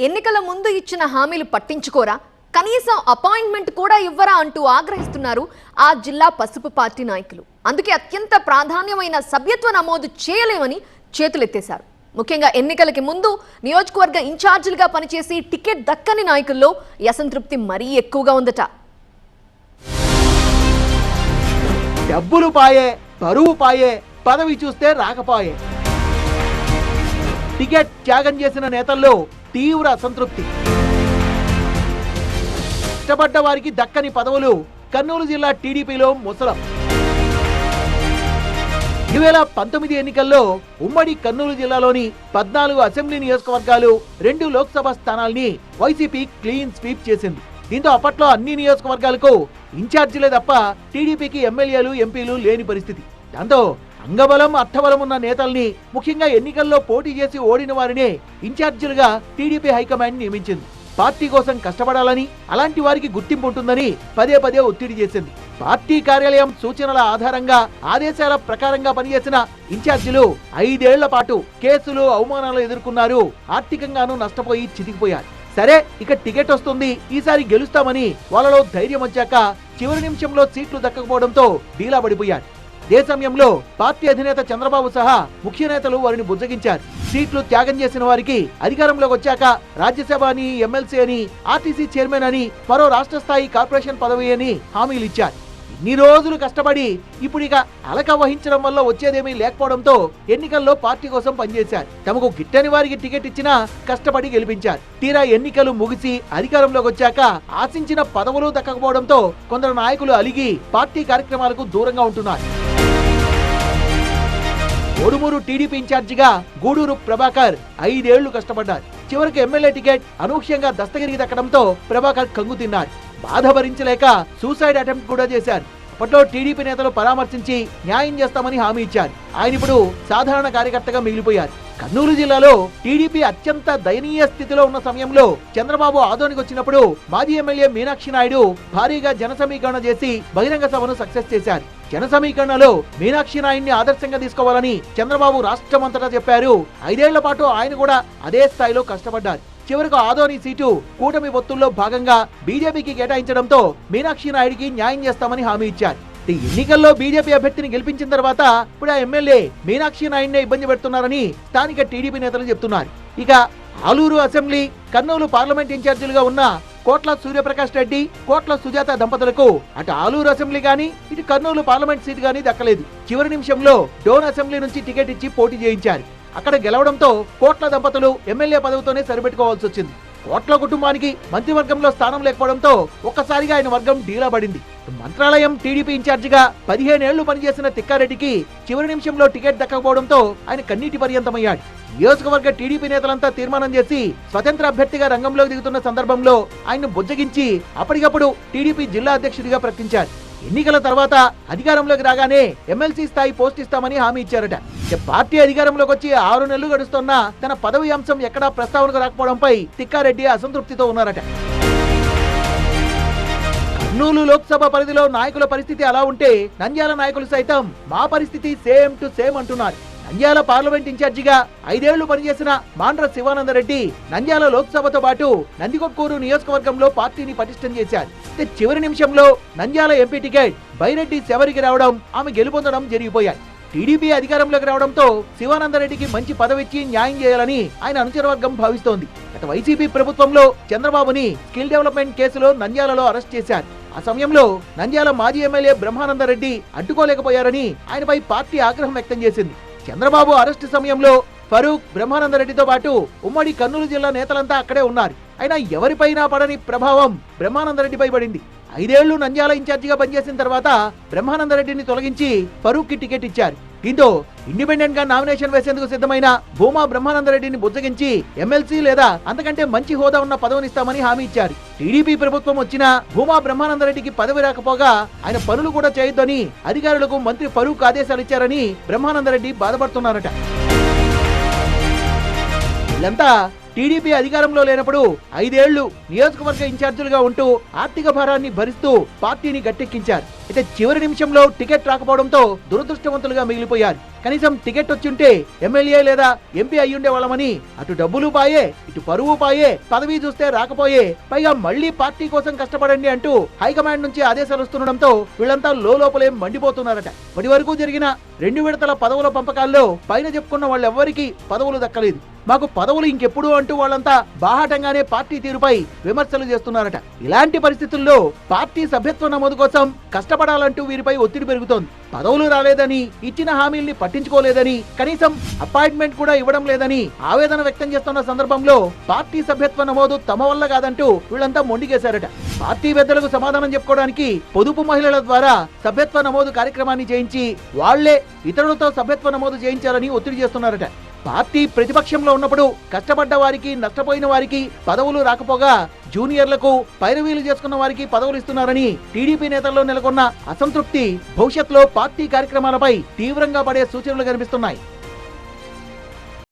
ఎన్నికల ముందు ఇచ్చిన హామీలు పట్టించుకోరా, కనీసం అపాయింట్మెంట్ కూడా ఇవ్వరా అంటూ ఆగ్రహిస్తున్నారు ఆ జిల్లా పసుపు పార్టీ నాయకులు. అందుకే అత్యంత ప్రాధాన్యమైన సభ్యత్వ నమోదు చేయలేమని చేతులెత్తేశారు. ముఖ్యంగా ఎన్నికలకి ముందు నియోజకవర్గ ఇన్ఛార్జీలుగా పనిచేసి టికెట్ దక్కని నాయకుల్లో అసంతృప్తి మరీ ఎక్కువగా ఉందట. డబ్బులు పాయే, బరువు పాయే, పదవి చూస్తే రాకపోయే. టికెట్ త్యాగం చేసిన నేతల్లో తీవ్ర అసంతృప్తి. ఇష్టపడ్డ వారికి దక్కని పదవులు కర్నూలు జిల్లా టీడీపీలో ముసలం. 2019 ఎన్నికల్లో ఉమ్మడి కర్నూలు జిల్లాలోని 14 అసెంబ్లీ నియోజకవర్గాలు, 2 లోక్సభ స్థానాల్ని వైసీపీ క్లీన్ స్వీప్ చేసింది. దీంతో అప్పట్లో అన్ని నియోజకవర్గాలకు ఇన్ఛార్జీలే తప్ప టీడీపీకి ఎమ్మెల్యేలు, ఎంపీలు లేని పరిస్థితి. దాంతో అంగబలం, అర్థబలం ఉన్న నేతల్ని, ముఖ్యంగా ఎన్నికల్లో పోటీ చేసి ఓడిన వారినే ఇన్ఛార్జీలుగా టీడీపీ హైకమాండ్ నియమించింది. పార్టీ కోసం కష్టపడాలని, అలాంటి వారికి గుర్తింపు ఉంటుందని పదే పదే ఒత్తిడి చేసింది. పార్టీ కార్యాలయం సూచనల ఆధారంగా ఆదేశాల ప్రకారంగా పనిచేసిన ఇన్ఛార్జీలు 5 ఏళ్ల పాటు కేసులు, అవమానాలు ఎదుర్కొన్నారు. ఆర్థికంగానూ నష్టపోయి చితికిపోయారు. సరే, ఇక టికెట్ వస్తుంది, ఈసారి గెలుస్తామని వాళ్ళలో ధైర్యం వచ్చాక చివరి నిమిషంలో సీట్లు దక్కకపోవడంతో డీలా పడిపోయారు. అదే సమయంలో పార్టీ అధినేత చంద్రబాబు సహా ముఖ్య నేతలు వారిని బుజ్జగించారు. సీట్లు త్యాగం చేసిన వారికి అధికారంలోకి వచ్చాక రాజ్యసభ అని, ఎమ్మెల్సీ అని, ఆర్టీసీ చైర్మన్ అని, మరో రాష్ట్ర స్థాయి కార్పొరేషన్ పదవి అని హామీలు ఇచ్చారు. ఇన్ని రోజులు కష్టపడి ఇప్పుడు ఇక అలక వహించడం వల్ల వచ్చేదేమీ లేకపోవడంతో ఎన్నికల్లో పార్టీ కోసం పనిచేశారు. తమకు గిట్టని వారికి టికెట్ ఇచ్చినా కష్టపడి గెలిపించారు. తీరా ఎన్నికలు ముగిసి అధికారంలోకి వచ్చాక ఆశించిన పదవులు దక్కకపోవడంతో కొందరు నాయకులు అలిగి పార్టీ కార్యక్రమాలకు దూరంగా ఉంటున్నారు. ఒడుమూరు టీడీపీ ఇన్ఛార్జిగా గూడూరు ప్రభాకర్ 5 ఏళ్లు కష్టపడ్డారు. చివరికి ఎమ్మెల్యే టికెట్ అనూహ్యంగా దస్తగిరికి దక్కడంతో ప్రభాకర్ కంగు తిన్నారు. బాధ భరించలేక సూసైడ్ అటెంప్ట్ కూడా చేశారు. అప్పట్లో టీడీపీ నేతలు పరామర్శించి న్యాయం చేస్తామని హామీ ఇచ్చారు. ఆయన ఇప్పుడు సాధారణ కార్యకర్తగా మిగిలిపోయారు. కర్నూలు జిల్లాలో టీడీపీ అత్యంత దయనీయ స్థితిలో ఉన్న సమయంలో చంద్రబాబు ఆదోనికి వచ్చినప్పుడు మాజీ ఎమ్మెల్యే మీనాక్షి నాయుడు భారీగా జన సమీకరణ చేసి బహిరంగ సభను సక్సెస్ చేశారు. జన సమీకరణలో మీనాక్షి నాయుడిని ఆదర్శంగా తీసుకోవాలని చంద్రబాబు రాష్ట్రమంతటా చెప్పారు. 5 ఏళ్ల పాటు ఆయన కూడా అదే స్థాయిలో కష్టపడ్డారు. చివరకు ఆదోని సీటు కూటమి ఒత్తుల్లో భాగంగా బీజేపీకి కేటాయించడంతో మీనాక్షి నాయుడికి న్యాయం చేస్తామని హామీ ఇచ్చారు. ఎన్నికల్లో బీజేపీ అభ్యర్థిని గెలిపించిన తర్వాత ఇప్పుడు ఆ ఎమ్మెల్యే మీనాక్షి నాయుడినే ఇబ్బంది పెడుతున్నారని స్థానిక టీడీపీ నేతలు చెప్తున్నారు. ఇక ఆలూరు అసెంబ్లీ, కర్నూలు పార్లమెంట్ ఇన్ఛార్జీలుగా ఉన్న కోట్ల సూర్యప్రకాష్ రెడ్డి, కోట్ల సుజాత దంపతులకు అటు ఆలూరు అసెంబ్లీ గాని, ఇటు కర్నూలు పార్లమెంట్ సీట్ గానీ దక్కలేదు. చివరి నిమిషంలో డోన్ అసెంబ్లీ నుంచి టికెట్ ఇచ్చి పోటీ చేయించారు. అక్కడ గెలవడంతో కోట్ల దంపతులు ఎమ్మెల్యే పదవితోనే సరిపెట్టుకోవాల్సి వచ్చింది. కోట్ల కుటుంబానికి మంత్రివర్గంలో స్థానం లేకపోవడంతో ఒక్కసారిగా ఆయన వర్గం డీలా పడింది. మంత్రాలయం టీడీపీ ఇన్ఛార్జిగా 15 ఏళ్లు పనిచేసిన తిక్కారెడ్డికి చివరి నిమిషంలో టికెట్ దక్కకపోవడంతో ఆయన కన్నీటి పర్యంతమయ్యాడు. నియోజకవర్గ టీడీపీ నేతలంతా తీర్మానం చేసి స్వతంత్ర అభ్యర్థిగా రంగంలోకి దిగుతున్న సందర్భంలో ఆయన్ను బుజ్జగించి అప్పటికప్పుడు టీడీపీ జిల్లా అధ్యక్షుడిగా ప్రకటించారు. ఎన్నికల తర్వాత అధికారంలోకి రాగానే ఎమ్మెల్సీ స్థాయి పోస్ట్ ఇస్తామని హామీ ఇచ్చారట. పార్టీ అధికారంలోకి వచ్చి 6 నెలలు గడుస్తున్నా తన పదవి అంశం ఎక్కడా ప్రస్తావనకు రాకపోవడంపై తిక్కారెడ్డి అసంతృప్తితో ఉన్నారట. కర్నూలు లోక్సభ పరిధిలో నాయకుల పరిస్థితి అలా ఉంటే నంద్యాల నాయకులు సైతం మా పరిస్థితి సేమ్ టు సేమ్ అంటున్నారు. నంద్యాల పార్లమెంట్ ఇన్ఛార్జిగా 5 ఏళ్లు పనిచేసిన మాండ్ర శివానందరెడ్డి నంద్యాల లోక్సభతో పాటు నందికొట్కూరు నియోజకవర్గంలో పార్టీని పటిష్టం చేశారు. చివరి నిమిషంలో నంద్యాల ఎంపీ టికెట్ బైరెడ్డి శబరికి రావడం, ఆమె గెలుపొందడం జరిగిపోయాయి. టీడీపీ అధికారంలోకి రావడంతో శివానందరెడ్డికి మంచి పదవిచ్చి న్యాయం చేయాలని ఆయన అనుచరవర్గం భావిస్తోంది. గత వైసీపీ ప్రభుత్వంలో చంద్రబాబుని స్కిల్ డెవలప్మెంట్ కేసులో నంద్యాలలో అరెస్ట్ చేశారు. ఆ సమయంలో నంద్యాల మాజీ ఎమ్మెల్యే బ్రహ్మానందరెడ్డి అడ్డుకోలేకపోయారని ఆయనపై పార్టీ ఆగ్రహం వ్యక్తం చేసింది. చంద్రబాబు అరెస్టు సమయంలో ఫరూక్, బ్రహ్మానందరెడ్డితో పాటు ఉమ్మడి కర్నూలు జిల్లా నేతలంతా అక్కడే ఉన్నారు. అయినా ఎవరిపైనా పడని ప్రభావం బ్రహ్మానందరెడ్డిపై పడింది. 5 ఏళ్లు నంద్యాల ఇన్ఛార్జిగా పనిచేసిన తర్వాత బ్రహ్మానందరెడ్డిని తొలగించి ఫరూక్ కి టికెట్ ఇచ్చారు. దీంతో ఇండిపెండెంట్ గా నామినేషన్ వేసేందుకు సిద్ధమైన భూమా బ్రహ్మానందరెడ్డిని బుజ్జగించి ఎమ్మెల్సీ లేదా అంతకంటే మంచి హోదా ఉన్న పదవినిస్తామని హామీ ఇచ్చారు. టీడీపీ ప్రభుత్వం వచ్చినా భూమా బ్రహ్మానందరెడ్డికి పదవి రాకపోగా ఆయన పనులు కూడా చేయొద్దని అధికారులకు మంత్రి ఫరూక్ ఆదేశాలు ఇచ్చారని బ్రహ్మానందరెడ్డి బాధపడుతున్నారట. వీళ్ళంతా టీడీపీ అధికారంలో లేనప్పుడు 5 ఏళ్లు నియోజకవర్గ ఇన్ఛార్జీలుగా ఉంటూ ఆర్థిక భారాన్ని భరిస్తూ పార్టీని గట్టెక్కించారు. అయితే చివరి నిమిషంలో టికెట్ రాకపోవడంతో దురదృష్టవంతులుగా మిగిలిపోయారు. కనీసం టికెట్ వచ్చుంటే ఎమ్మెల్యే లేదా ఎంపీ అయ్యుండే వాళ్ళమని అటు డబ్బులు పాయే, ఇటు పరువు పాయే, పదవి చూస్తే రాకపోయే, పైగా మళ్లీ పార్టీ కోసం కష్టపడండి అంటూ హైకమాండ్ నుంచి ఆదేశాలు వస్తుండడంతో వీళ్ళంతా లోపలే మండిపోతున్నారట. ఇప్పటి వరకు జరిగిన 2 విడతల పదవుల పంపకాల్లో పైన చెప్పుకున్న వాళ్ళెవ్వరికీ పదవులు దక్కలేదు. మాకు పదవులు ఇంకెప్పుడు అంటూ వాళ్ళంతా బాహాటంగానే పార్టీ తీరుపై విమర్శలు చేస్తున్నారట. ఇలాంటి పరిస్థితుల్లో పార్టీ సభ్యత్వ నమోదు కోసం కష్టపడాలంటూ వీరిపై ఒత్తిడి పెరుగుతోంది. పదవులు రాలేదని, ఇచ్చిన హామీల్ని పట్టించుకోలేదని, కనీసం అపాయింట్మెంట్ కూడా ఇవ్వడం లేదని ఆవేదన వ్యక్తం చేస్తున్న సందర్భంలో పార్టీ సభ్యత్వ నమోదు తమ వల్ల కాదంటూ వీళ్ళంతా మొండికేశారట. పార్టీ పెద్దలకు సమాధానం చెప్పుకోవడానికి పొదుపు మహిళల ద్వారా సభ్యత్వ నమోదు కార్యక్రమాన్ని చేయించి వాళ్లే ఇతరులతో సభ్యత్వ నమోదు చేయించాలని ఒత్తిడి చేస్తున్నారట. పార్టీ ప్రతిపక్షంలో ఉన్నప్పుడు కష్టపడ్డ వారికి, నష్టపోయిన వారికి పదవులు రాకపోగా జూనియర్లకు పైరవీలు చేసుకున్న వారికి పదవులు ఇస్తున్నారని టీడీపీ నేతల్లో నెలకొన్న అసంతృప్తి భవిష్యత్తులో పార్టీ కార్యక్రమాలపై తీవ్రంగా పడే సూచనలు కనిపిస్తున్నాయి.